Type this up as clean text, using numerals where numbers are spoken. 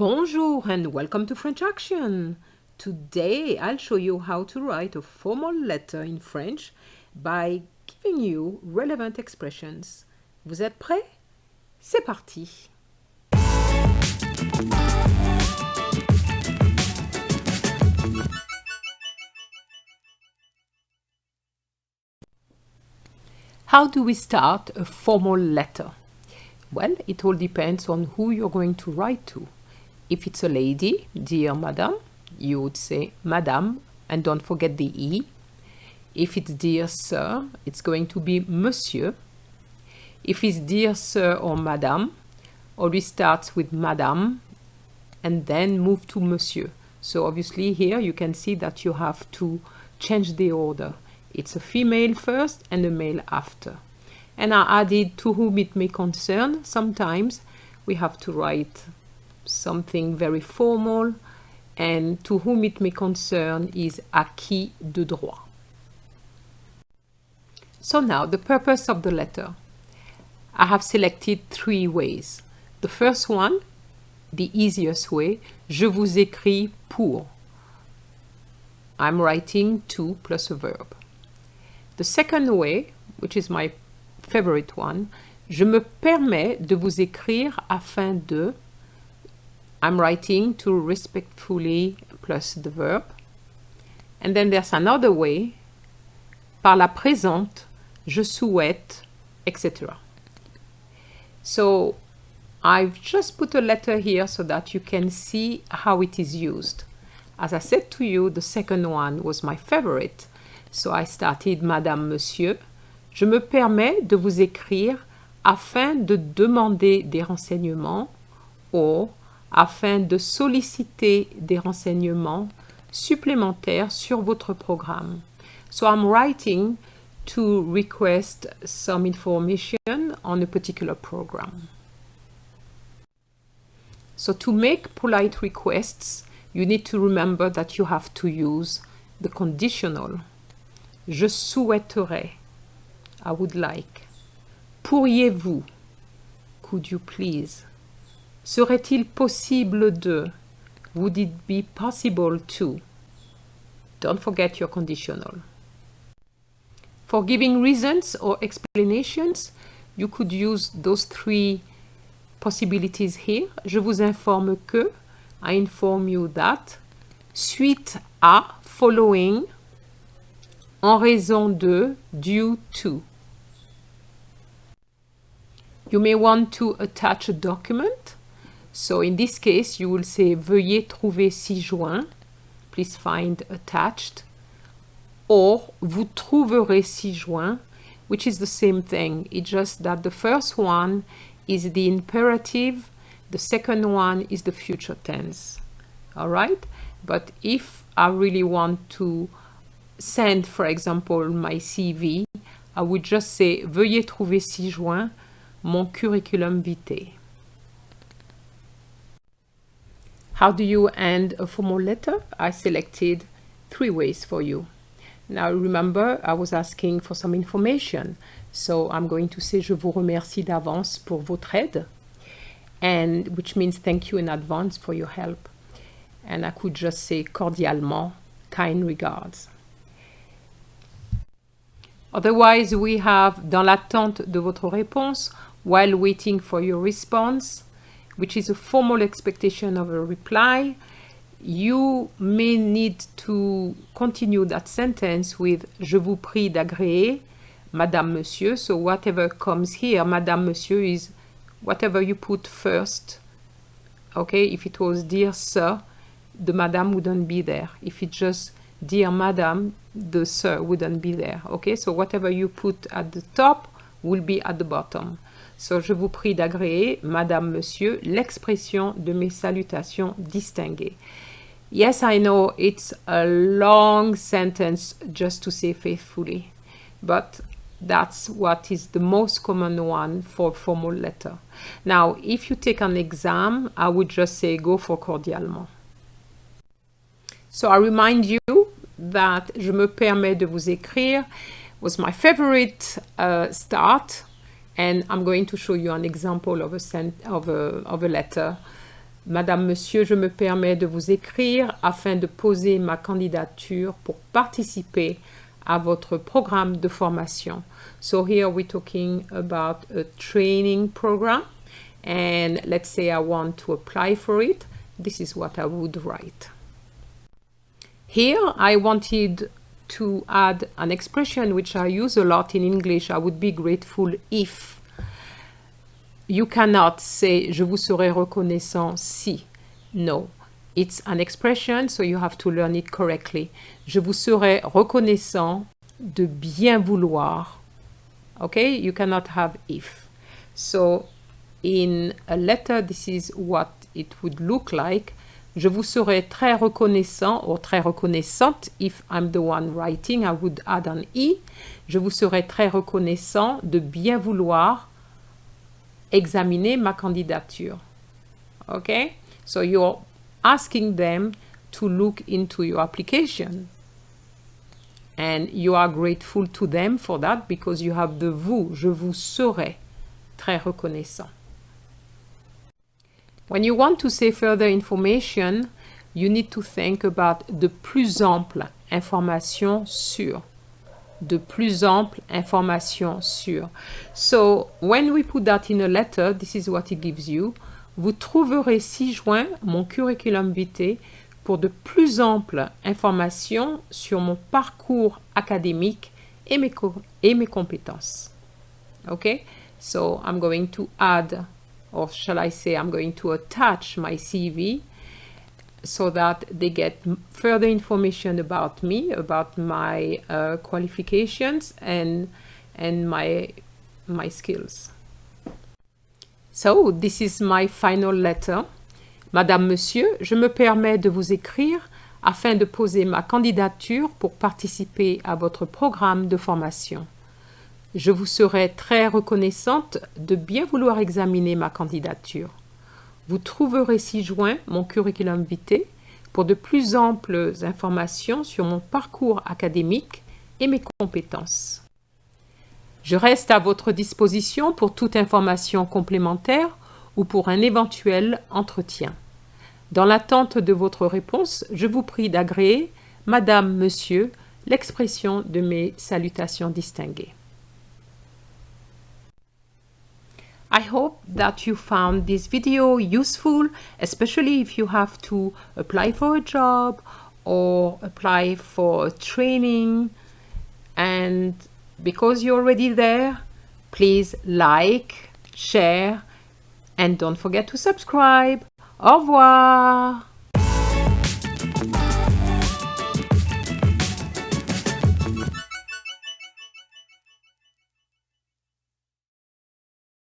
Bonjour and welcome to French Action. Today I'll show you how to write a formal letter in French by giving you relevant expressions. Vous êtes prêts? C'est parti! How do we start a formal letter? Well, it all depends on who you're going to write to. If it's a lady, dear madam, you would say madame and don't forget the E. If it's dear sir, it's going to be monsieur. If it's dear sir or madam, always starts with madame and then move to monsieur. So obviously here you can see that you have to change the order. It's a female first and a male after. And I added to whom it may concern. Sometimes we have to write something very formal, and to whom it may concern is à qui de droit. So now the purpose of the letter. I have selected three ways. The first one, the easiest way, je vous écris pour. I'm writing to plus a verb. The second way, which is my favorite one, je me permets de vous écrire afin de. I'm writing to respectfully plus the verb. And then there's another way, par la présente, je souhaite, etc. So I've just put a letter here so that you can see how it is used. As I said to you, the second one was my favorite. So I started Madame, Monsieur. Je me permets de vous écrire afin de demander des renseignements ou afin de solliciter des renseignements supplémentaires sur votre programme. So I'm writing to request some information on a particular program. So to make polite requests, you need to remember that you have to use the conditional. Je souhaiterais, I would like. Pourriez-vous, could you please? Serait-il possible de? Would it be possible to? Don't forget your conditional. For giving reasons or explanations, you could use those three possibilities here. Je vous informe que, I inform you that, suite à, following, en raison de, due to. You may want to attach a document. So in this case, you will say veuillez trouver ci-joint. Please find attached. Or vous trouverez ci-joint, which is the same thing. It's just that the first one is the imperative, the second one is the future tense. All right? But if I really want to send, for example, my CV, I would just say veuillez trouver ci-joint mon curriculum vitae. How do you end a formal letter? I selected three ways for you. Now remember, I was asking for some information. So I'm going to say je vous remercie d'avance pour votre aide, and which means thank you in advance for your help. And I could just say cordialement, kind regards. Otherwise, we have dans l'attente de votre réponse, while waiting for your response, which is a formal expectation of a reply. You may need to continue that sentence with je vous prie d'agréer, Madame, Monsieur. So whatever comes here, Madame, Monsieur is whatever you put first. Okay, if it was dear sir, the Madame wouldn't be there. If it's just dear Madame, the sir wouldn't be there. Okay, so whatever you put at the top will be at the bottom. So, je vous prie d'agréer, Madame, Monsieur, l'expression de mes salutations distinguées. Yes, I know it's a long sentence just to say faithfully, but that's what is the most common one for formal letter. Now, if you take an exam, I would just say go for cordialement. So, I remind you that je me permets de vous écrire was my favorite start. And I'm going to show you an example of a letter Madame, Monsieur, je me permets de vous écrire afin de poser ma candidature pour participer à votre programme de formation. So here we're talking about a training program, and let's say I want to apply for it. This is what I would write. Here I wanted to add an expression which I use a lot in English. I would be grateful if. You cannot say je vous serai reconnaissant si. No, it's an expression, so you have to learn it correctly. Je vous serai reconnaissant de bien vouloir. Okay, you cannot have if. So in a letter, this is what it would look like. Je vous serai très reconnaissant or très reconnaissante. If I'm the one writing, I would add an I. Je vous serai très reconnaissant de bien vouloir examiner ma candidature. Okay? So you're asking them to look into your application. And you are grateful to them for that because you have the vous. Je vous serai très reconnaissant. When you want to say further information, you need to think about de plus ample information sur. De plus ample information sur. So, when we put that in a letter, this is what it gives you. Vous trouverez ci-joint mon curriculum vitae pour de plus amples informations sur mon parcours académique et mes compétences. Okay? So, I'm going to add, or shall I say, I'm going to attach my CV so that they get further information about me, about my qualifications and my skills. So, this is my final letter. Madame, Monsieur, je me permets de vous écrire afin de poser ma candidature pour participer à votre programme de formation. Je vous serai très reconnaissante de bien vouloir examiner ma candidature. Vous trouverez ci-joint mon curriculum vitae pour de plus amples informations sur mon parcours académique et mes compétences. Je reste à votre disposition pour toute information complémentaire ou pour un éventuel entretien. Dans l'attente de votre réponse, je vous prie d'agréer, Madame, Monsieur, l'expression de mes salutations distinguées. I hope that you found this video useful, especially if you have to apply for a job or apply for a training. And because you're already there, please like, share, and don't forget to subscribe. Au revoir!